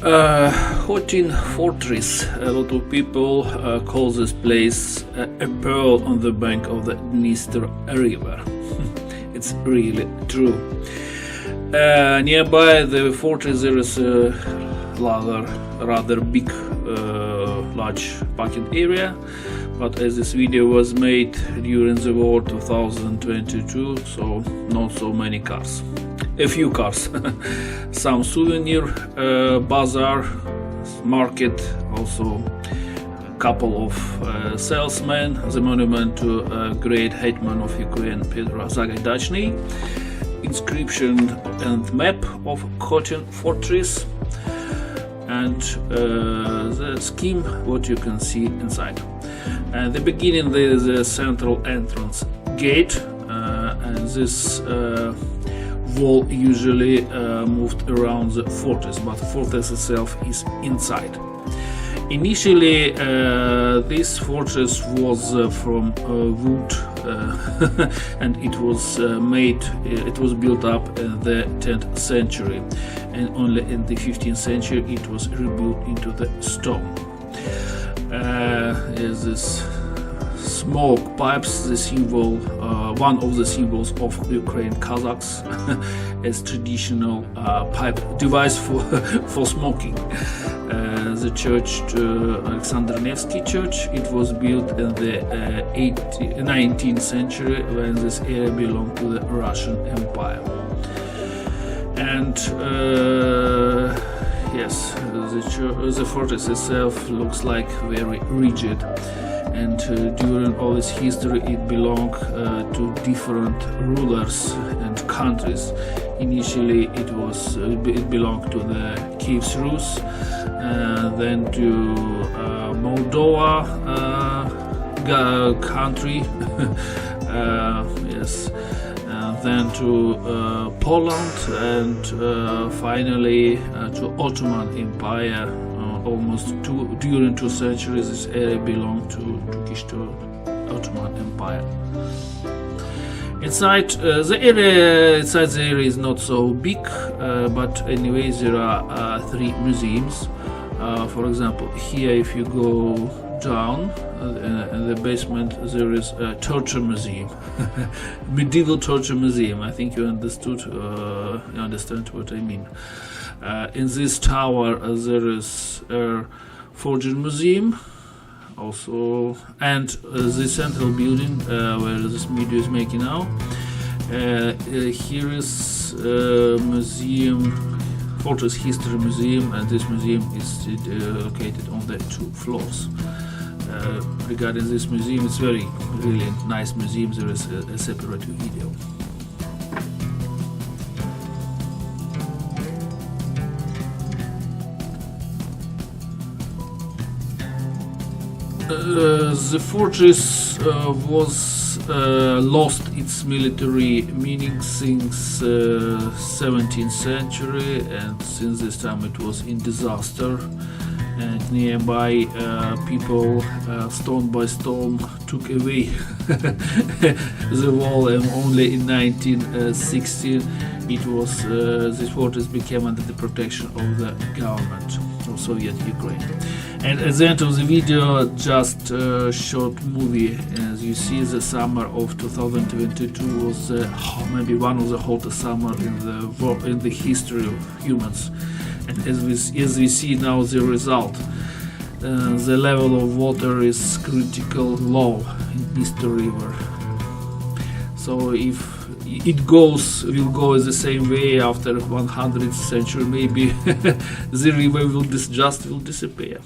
Khotyn fortress. A lot of people call this place a pearl on the bank of the Dniester river. It's really true. Nearby the fortress there is a rather big, large parking area. But as this video was made during the war 2022, so not so many cars. A few cars. Some souvenir bazaar, market, also a couple of salesmen, the monument to great hetman of Ukraine Petro Sagaidachny, inscription and map of Khotyn fortress, and the scheme what you can see inside. At the beginning there is a central entrance gate, and this wall usually moved around the fortress, but the fortress itself is inside. Initially this fortress was from wood and it was built up in the 10th century, and only in the 15th century it was rebuilt into the stone. Is this smoke pipes, the symbol, one of the symbols of Ukraine Kazakhs, as traditional pipe device for smoking. The church, Alexander Nevsky Church, it was built in the 19th century when this area belonged to the Russian Empire. And yes, the fortress itself looks like very rigid, and during all its history it belonged to different rulers and countries. Initially it belonged to the Kievan Rus, then to Moldova country, yes, then to Poland, and finally to Ottoman Empire. Almost during 2 centuries this area belonged to Turkish to Ottoman Empire. Inside the area is not so big, but anyway there are 3 museums. For example, here if you go down in the basement there is a torture museum, medieval torture museum. I think you understand what I mean. In this tower there is a forging museum also, and the central building where this video is making now. Here is museum, Fortress History Museum, and this museum is located on the 2 floors. Regarding this museum, it's really nice museum. There is a separate video. The fortress was lost its military meaning since 17th century, and since this time it was in disaster, and nearby people stone by stone took away the wall, and only in 1916 it was this fortress became under the protection of the government of Soviet Ukraine. And at the end of the video, just a short movie. As you see, the summer of 2022 was maybe one of the hottest summer in the history of humans. And as we see now the result, the level of water is critical low in Dniester river. So if it will go the same way after 100th century, maybe the river will disappear.